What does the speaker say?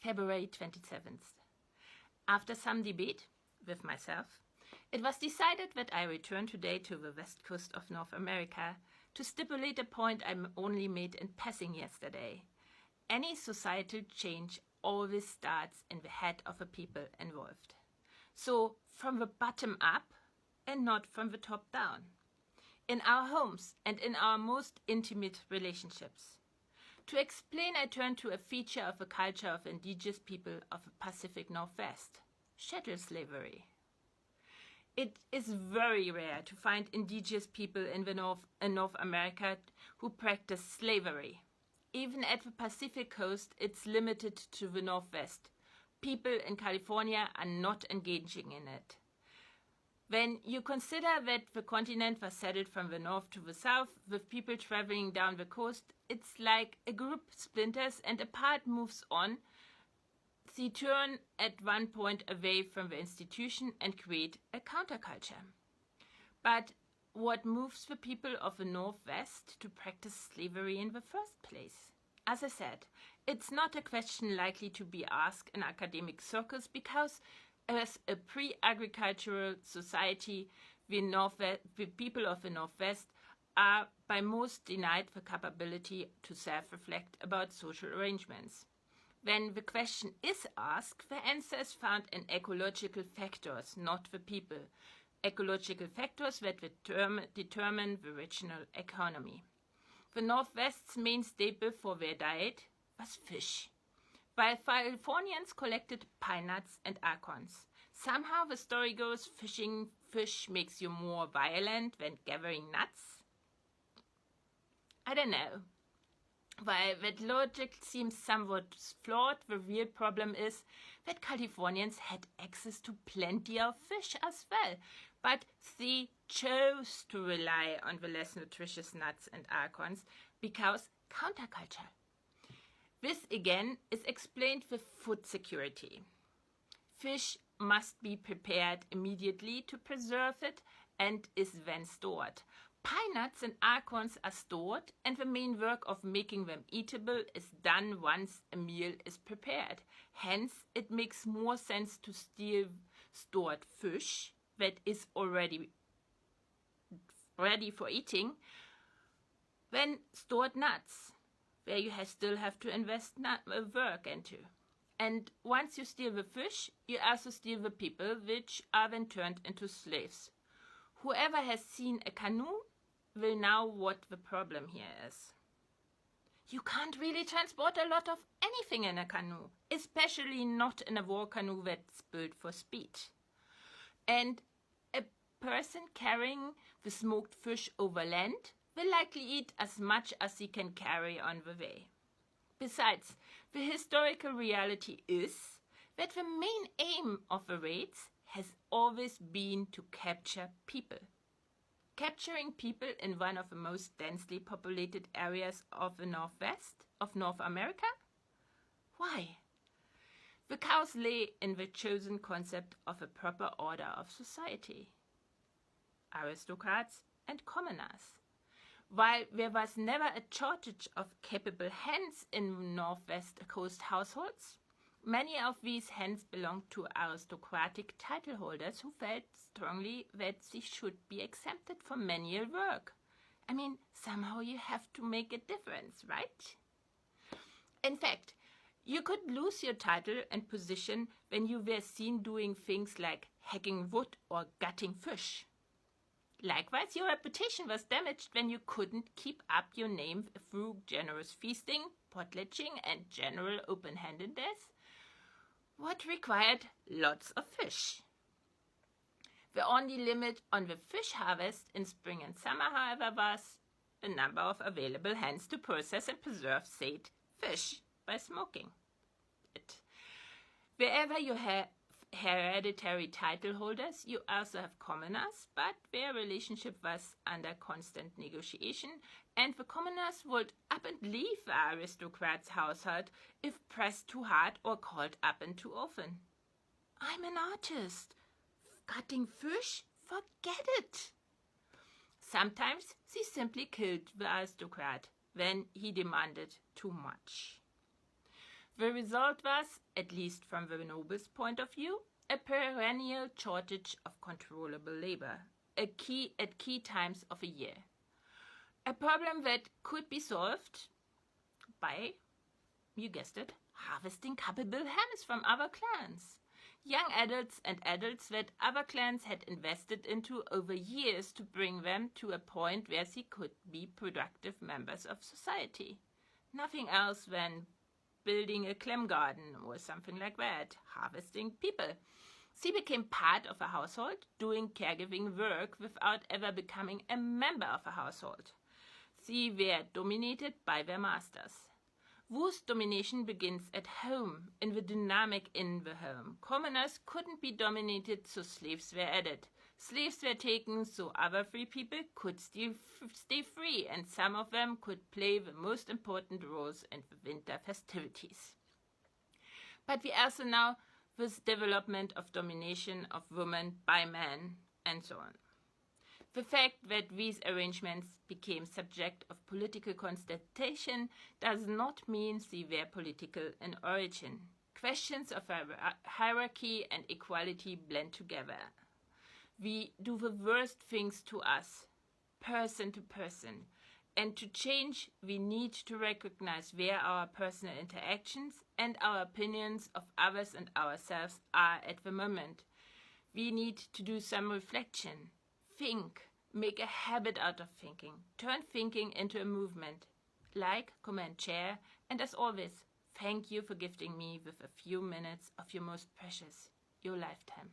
February 27th. After some debate with myself, it was decided that I return today to the west coast of North America to stipulate a point I only made in passing yesterday. Any societal change always starts in the head of the people involved. So from the bottom up and not from the top down. In our homes and in our most intimate relationships. To explain, I turn to a feature of the culture of indigenous people of the Pacific Northwest, chattel slavery. It is very rare to find indigenous people in North America who practice slavery. Even at the Pacific coast, it's limited to the Northwest. People in California are not engaging in it. When you consider that the continent was settled from the north to the south, with people traveling down the coast, it's like a group splinters and a part moves on. They turn at one point away from the institution and create a counterculture. But what moves the people of the Northwest to practice slavery in the first place? As I said, it's not a question likely to be asked in academic circles because as a pre-agricultural society, the people of the Northwest are by most denied the capability to self-reflect about social arrangements. When the question is asked, the answer is found in ecological factors, not the people. Ecological factors that determine the regional economy. The Northwest's main staple for their diet was fish. While Californians collected pine nuts and acorns. Somehow the story goes fishing fish makes you more violent than gathering nuts. I don't know. While that logic seems somewhat flawed, the real problem is that Californians had access to plenty of fish as well, but they chose to rely on the less nutritious nuts and acorns because counterculture. This again is explained with food security. Fish must be prepared immediately to preserve it and is then stored. Pine nuts and acorns are stored and the main work of making them eatable is done once a meal is prepared. Hence, it makes more sense to steal stored fish that is already ready for eating than stored nuts, where you still have to invest work into. And once you steal the fish, you also steal the people, which are then turned into slaves. Whoever has seen a canoe will know what the problem here is. You can't really transport a lot of anything in a canoe, especially not in a war canoe that's built for speed. And a person carrying the smoked fish over land will likely eat as much as he can carry on the way. Besides, the historical reality is that the main aim of the raids has always been to capture people. Capturing people in one of the most densely populated areas of the Northwest of North America? Why? The cause lay in the chosen concept of a proper order of society. Aristocrats and commoners. While there was never a shortage of capable hands in Northwest Coast households, many of these hands belonged to aristocratic title holders who felt strongly that they should be exempted from manual work. I mean, somehow you have to make a difference, right? In fact, you could lose your title and position when you were seen doing things like hacking wood or gutting fish. Likewise, your reputation was damaged when you couldn't keep up your name through generous feasting, potlatching, and general open-handedness, what required lots of fish. The only limit on the fish harvest in spring and summer, however, was the number of available hands to process and preserve said fish by smoking it. Wherever you have hereditary title holders, you also have commoners, but their relationship was under constant negotiation, and the commoners would up and leave the aristocrat's household if pressed too hard or called up and too often. I'm an artist. Cutting fish? Forget it. Sometimes they simply killed the aristocrat when he demanded too much. The result was, at least from the nobles' point of view, a perennial shortage of controllable labor, at key times of a year. A problem that could be solved by, you guessed it, harvesting capable hands from other clans. Young adults and adults that other clans had invested into over years to bring them to a point where they could be productive members of society. Nothing else than building a clam garden or something like that, harvesting people. She became part of a household, doing caregiving work without ever becoming a member of a household. They were dominated by their masters. Whose domination begins at home, in the dynamic in the home. Commoners couldn't be dominated, so slaves were added. Slaves were taken, so other free people could still stay free, and some of them could play the most important roles in the winter festivities. But we also know this development of domination of women by men, and so on. The fact that these arrangements became subject of political consultation does not mean they were political in origin. Questions of hierarchy and equality blend together. We do the worst things to us, person to person, and to change we need to recognize where our personal interactions and our opinions of others and ourselves are at the moment. We need to do some reflection. Think, make a habit out of thinking, turn thinking into a movement. Like, comment, share, and as always, thank you for gifting me with a few minutes of your most precious, your lifetime.